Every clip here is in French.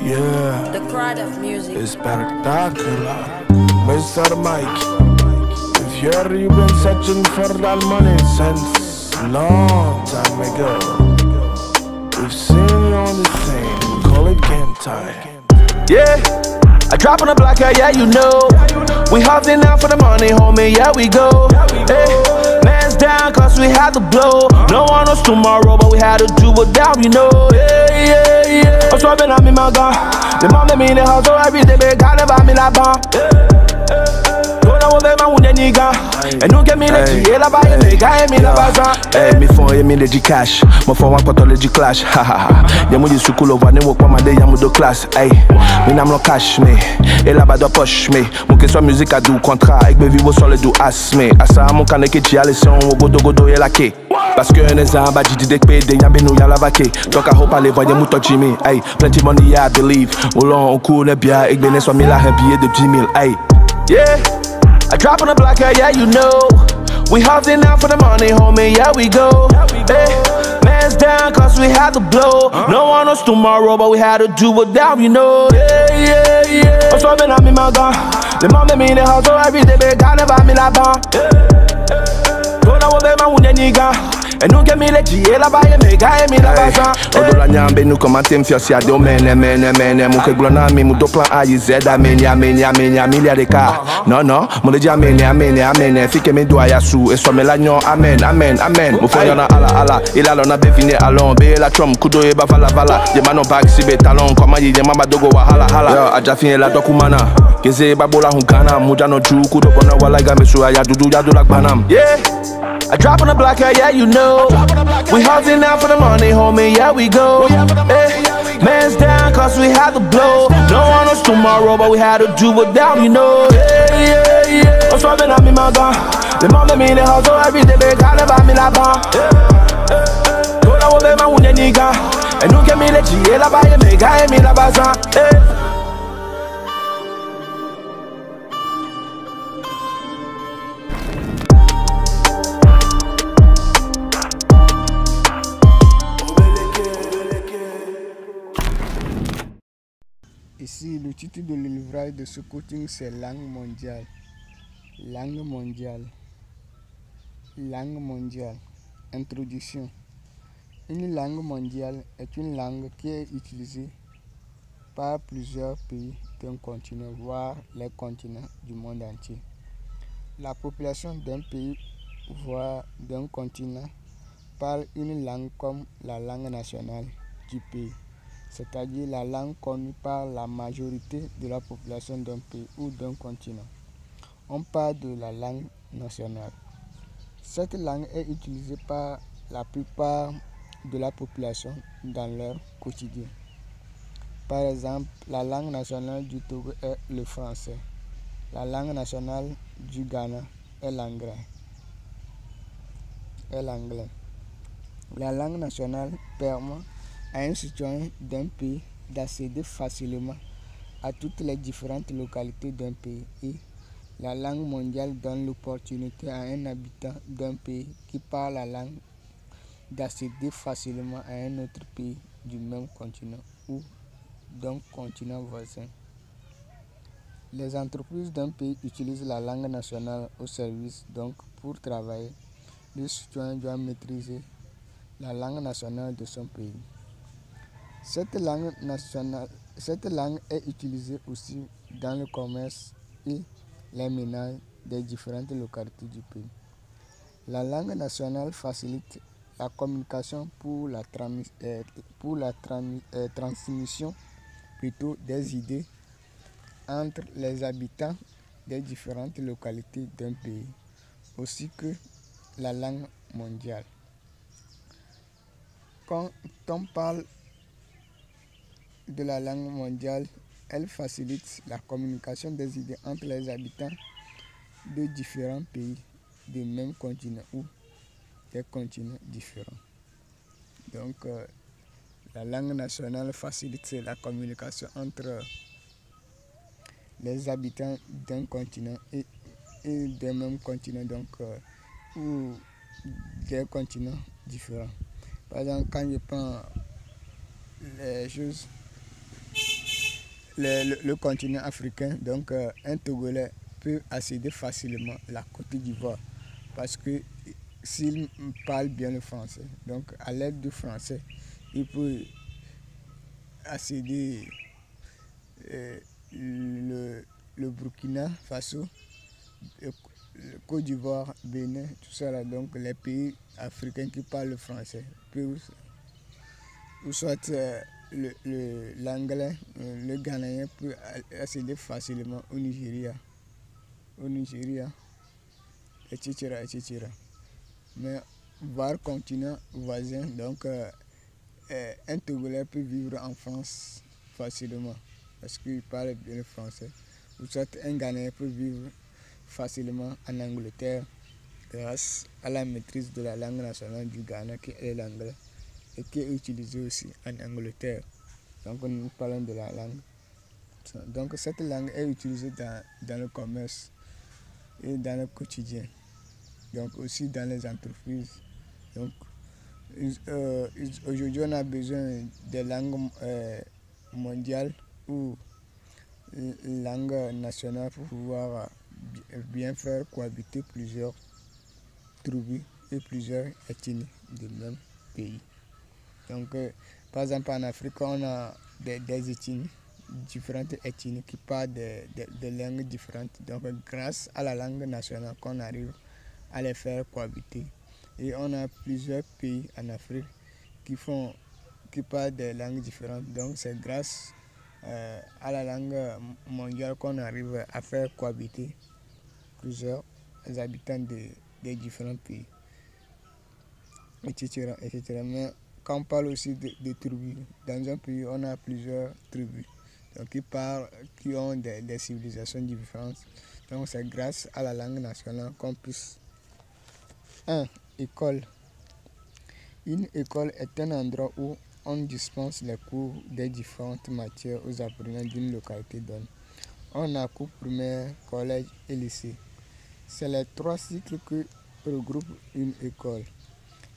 Yeah, The crowd of music. espectacular. Mr. Mike, if you've been searching for that money since long time ago, we've seen you on the scene, call it game time. Yeah, I drop on the block, yeah, you know. We hustling now for the money, homie, yeah, we go. Hey, man's down, cause we had to blow. No one knows tomorrow, but we had to do it down, you know. Yeah. I'm swapping, I'm in my gun. The mom, me in the house, so every day, they got about me like bomb. Et nous qui m'y dit, et là-bas, il me gagne, mais là-bas, ça. Me font aimer les du cash, me font un pote les du clash. Y'a mon dit, sous le voix, ne pas mal de y'a mon de classe. Me n'am le cash, mais, et là-bas, de poche, mais. Mon que soit musique à doux contrat, avec mes vivos sur le doux as, mais. À ça, mon canne qui tient les sons, au godo, et la quai. Parce que les gens, bah, dit des pédés, y'a ben nous, y'a la vaquée. Donc, à hope, allez, voyez, mouton Jimmy, hey. Plenty money, yeah, I believe. Au long, on court, bien, et ben, soit 1000 à un billet de 10 000, hey. Yeah. I drop on the block, yeah, you know. We hustling now for the money, homie, yeah, we go. Hey, man's down, cause we had to blow. No one knows tomorrow, but we had to do it down, you know. Yeah. I'm swapping, I'm in my gun. The mom, me in the house, so every day, they got about me like bomb. Don't know what they want, nigga. Et nous qui m'y dit, et là-bas, il me gagne, mais là-bas, ça. Odo la nyambe, nous commenter, m'fier, si à deux, mene. Mon que glona, mi, mon do plan A, Z, amenia, milliard de cas. Non, mon le dit, amene. Fike me doit ya sou, et soit me l'agnon, amen. Mon frère, y'en a ala. Il a l'on a béfiné, allons, bé, la trom, kudo, et vala. Y'a non bag, si bé, talon, comment y'a mama dogo, hala. Yo, a déjà fini la dokumana. Keze, babola, hunkana, mujano, chu, kudo, kona, wala, game, sou, ya dudu, like banam. Yeah. I drop on the block, yeah, you know. We hustling now for the money, homie, yeah, we go. Hey, man's down, cause we had to blow. No one knows tomorrow, but we had to do it down, you know. Yeah. I'm swapping, I'm in my gun. The mom, me in the house, so every day, they got about me like bomb. Don't know what they want, nigga. And you can me let you, yeah, by me, guy, me, la baza. Ici, le titre de l'ouvrage de ce coaching, c'est Langue mondiale. Langue mondiale. Introduction. Une langue mondiale est une langue qui est utilisée par plusieurs pays d'un continent, voire les continents du monde entier. La population d'un pays, voire d'un continent, parle une langue comme la langue nationale du pays, c'est-à-dire la langue connue par la majorité de la population d'un pays ou d'un continent. On parle de la langue nationale. Cette langue est utilisée par la plupart de la population dans leur quotidien. Par exemple, la langue nationale du Togo est le français. La langue nationale du Ghana est l'anglais. La langue nationale permet à un citoyen d'un pays d'accéder facilement à toutes les différentes localités d'un pays, et la langue mondiale donne l'opportunité à un habitant d'un pays qui parle la langue d'accéder facilement à un autre pays du même continent ou d'un continent voisin. Les entreprises d'un pays utilisent la langue nationale au service, donc pour travailler, le citoyen doit maîtriser la langue nationale de son pays. Cette langue est utilisée aussi dans le commerce et les ménages des différentes localités du pays. La langue nationale facilite la communication pour la transmission des idées entre les habitants des différentes localités d'un pays, aussi que la langue mondiale. Quand on parle de la langue mondiale, elle facilite la communication des idées entre les habitants de différents pays du même continent ou des continents différents. Donc, la langue nationale facilite la communication entre les habitants d'un continent et des mêmes continents, donc, ou des continents différents. Par exemple, quand je prends les choses le continent africain, donc un Togolais peut accéder facilement à la Côte d'Ivoire parce que s'il parle bien le français, donc à l'aide du français, il peut accéder le Burkina Faso, le Côte d'Ivoire, Bénin, tout ça là, donc les pays africains qui parlent le français peuvent, ou soit l'anglais, le ghanéen peut accéder facilement au Nigeria, etc., etc. Mais voir continent voisin, donc un Togolais peut vivre en France facilement parce qu'il parle bien le français. Ou soit un Ghanéen peut vivre facilement en Angleterre grâce à la maîtrise de la langue nationale du Ghana qui est l'anglais et qui est utilisée aussi en Angleterre. Donc nous parlons de la langue. Donc cette langue est utilisée dans le commerce et dans le quotidien. Donc aussi dans les entreprises. Donc aujourd'hui on a besoin des langues mondiales ou langue nationale pour pouvoir bien faire cohabiter plusieurs tribus et plusieurs ethnies du même pays. Donc par exemple en Afrique on a des ethnies, différentes ethnies qui parlent des langues différentes. Donc grâce à la langue nationale qu'on arrive à les faire cohabiter. Et on a plusieurs pays en Afrique qui parlent des langues différentes. Donc c'est grâce à la langue mondiale qu'on arrive à faire cohabiter plusieurs habitants des différents pays, etc., etc. Mais quand on parle aussi de tribus, dans un pays on a plusieurs tribus donc qui ont des civilisations différentes. Donc c'est grâce à la langue nationale qu'on puisse. École. Une école est un endroit où on dispense les cours des différentes matières aux apprenants d'une localité donnée. On a cours primaire, collège et lycée. C'est les 3 cycles que regroupe une école.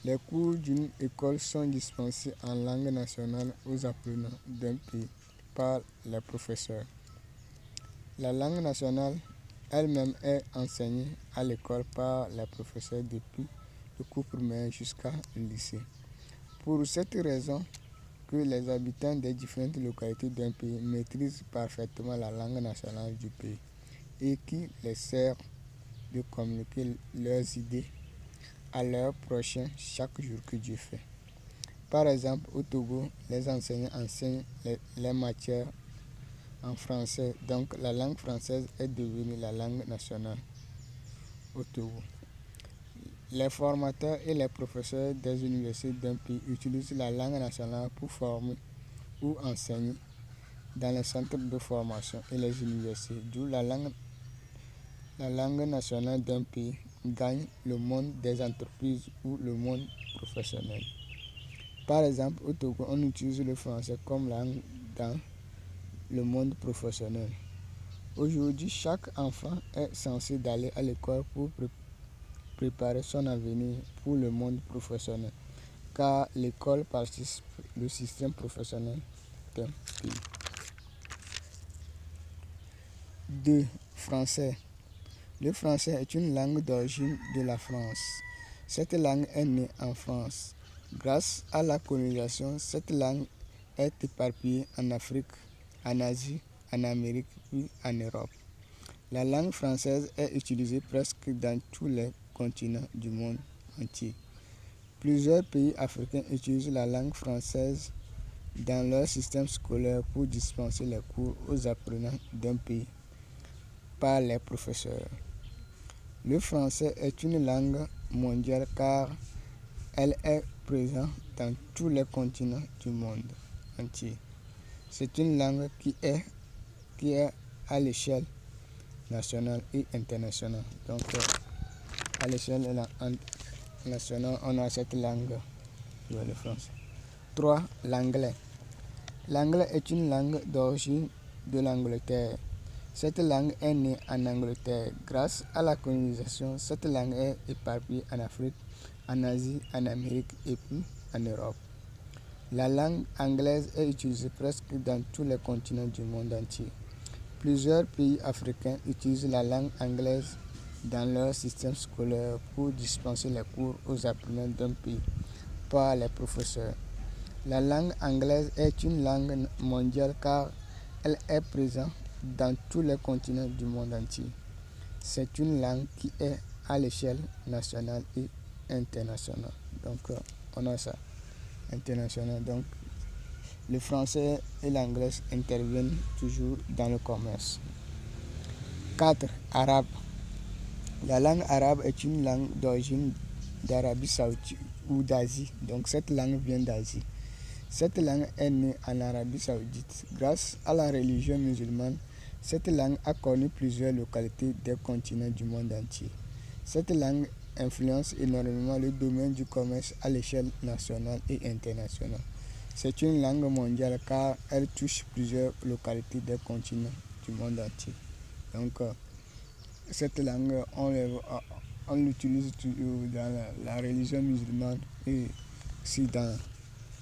Les cours d'une école sont dispensés en langue nationale aux apprenants d'un pays par les professeurs. La langue nationale elle-même est enseignée à l'école par les professeurs depuis le cours primaire jusqu'à le lycée. Pour cette raison que les habitants des différentes localités d'un pays maîtrisent parfaitement la langue nationale du pays et qui les sert de communiquer leurs idées à leurs prochains chaque jour que Dieu fait. Par exemple, au Togo, les enseignants enseignent les matières en français, donc la langue française est devenue la langue nationale au Togo. Les formateurs et les professeurs des universités d'un pays utilisent la langue nationale pour former ou enseigner dans les centres de formation et les universités, d'où la langue nationale d'un pays gagne le monde des entreprises ou le monde professionnel. Par exemple, au Togo, on utilise le français comme langue dans le monde professionnel. Aujourd'hui, chaque enfant est censé d'aller à l'école pour préparer son avenir pour le monde professionnel, car l'école participe au système professionnel d'un pays. 2. Français. Le français est une langue d'origine de la France. Cette langue est née en France. Grâce à la colonisation, cette langue est éparpillée en Afrique, en Asie, en Amérique puis en Europe. La langue française est utilisée presque dans tous les continents du monde entier. Plusieurs pays africains utilisent la langue française dans leur système scolaire pour dispenser les cours aux apprenants d'un pays par les professeurs. Le français est une langue mondiale car elle est présente dans tous les continents du monde entier. C'est une langue qui est à l'échelle nationale et internationale. Donc à l'échelle nationale, on a cette langue, le français. 3. L'anglais. L'anglais est une langue d'origine de l'Angleterre. Cette langue est née en Angleterre. Grâce à la colonisation, cette langue est éparpillée en Afrique, en Asie, en Amérique et puis en Europe. La langue anglaise est utilisée presque dans tous les continents du monde entier. Plusieurs pays africains utilisent la langue anglaise dans leur système scolaire pour dispenser les cours aux apprenants d'un pays par les professeurs. La langue anglaise est une langue mondiale car elle est présente dans tous les continents du monde entier. C'est une langue qui est à l'échelle nationale et internationale. Donc, on a ça, international. Donc, le français et l'anglais interviennent toujours dans le commerce. 4. Arabe. La langue arabe est une langue d'origine d'Arabie Saoudite ou d'Asie. Donc, cette langue vient d'Asie. Cette langue est née en Arabie Saoudite. Grâce à la religion musulmane, cette langue a connu plusieurs localités des continents du monde entier. Cette langue influence énormément le domaine du commerce à l'échelle nationale et internationale. C'est une langue mondiale car elle touche plusieurs localités des continents du monde entier. Donc, cette langue, on l'utilise toujours dans la religion musulmane et aussi dans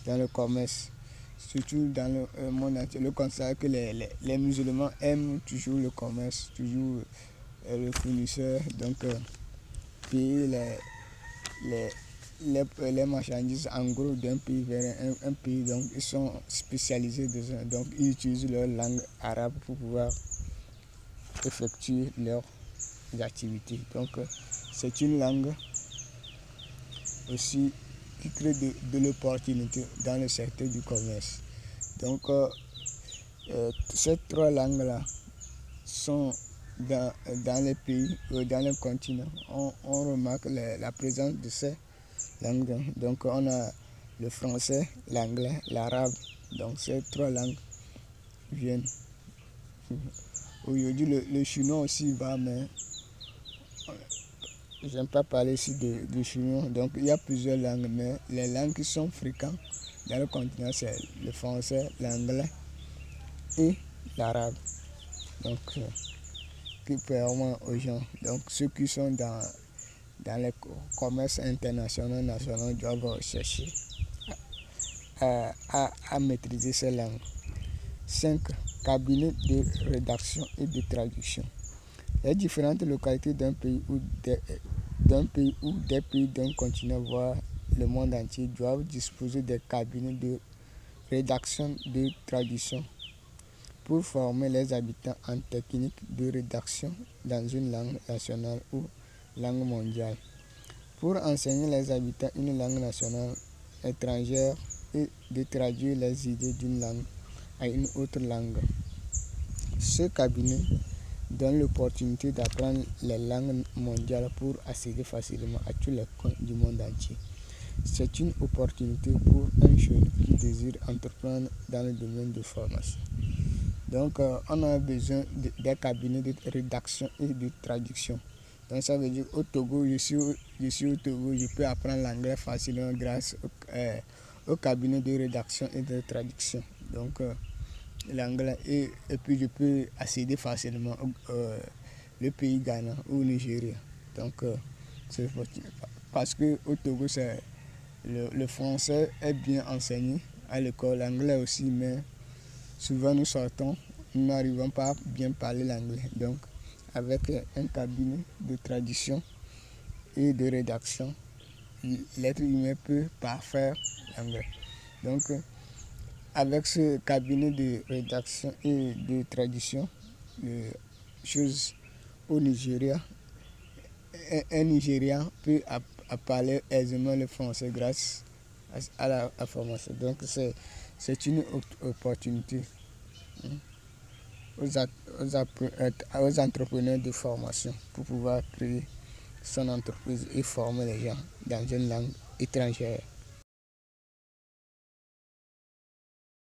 le commerce. Surtout dans le monde entier, le constat que les musulmans aiment toujours le commerce, toujours le fournisseur, donc payer les marchandises en gros d'un pays vers un pays, donc ils sont spécialisés dedans, donc ils utilisent leur langue arabe pour pouvoir effectuer leurs activités. Donc c'est une langue aussi qui crée de l'opportunité dans le secteur du commerce. Donc, ces trois langues-là sont dans les pays, dans les continents. On remarque la présence de ces langues. Donc, on a le français, l'anglais, l'arabe. Donc, ces trois langues viennent. Aujourd'hui, le chinois aussi va, mais je n'aime pas parler ici de chinois. Donc, il y a plusieurs langues, mais les langues qui sont fréquentes dans le continent, c'est le français, l'anglais et l'arabe. Donc, qui permet aux gens, donc ceux qui sont dans les commerces internationaux, nationaux, doivent chercher à maîtriser ces langues. 5. Cabinet de rédaction et de traduction. Les différentes localités d'un pays ou des pays d'un continent, voire le monde entier, doivent disposer des cabinets de rédaction et de traduction pour former les habitants en technique de rédaction dans une langue nationale ou langue mondiale, pour enseigner les habitants une langue nationale étrangère et de traduire les idées d'une langue à une autre langue. Ce cabinet donne l'opportunité d'apprendre les langues mondiales pour accéder facilement à tous les coins du monde entier. C'est une opportunité pour un jeune qui désire entreprendre dans le domaine de formation. Donc, on a besoin des cabinets de rédaction et de traduction. Donc, ça veut dire au Togo, je suis au Togo, je peux apprendre l'anglais facilement grâce au cabinet de rédaction et de traduction. Donc, l'anglais et puis je peux accéder facilement le pays Ghana ou Nigeria. Donc, c'est parce que au Togo, le français est bien enseigné à l'école, l'anglais aussi, mais souvent nous sortons, nous n'arrivons pas à bien parler l'anglais. Donc, avec un cabinet de traduction et de rédaction, l'être humain peut parfaire l'anglais. Donc, avec ce cabinet de rédaction et de traduction, chose au Nigeria, un Nigérian peut parler aisément le français grâce à la formation. Donc c'est une opportunité aux entrepreneurs de formation pour pouvoir créer son entreprise et former les gens dans une langue étrangère.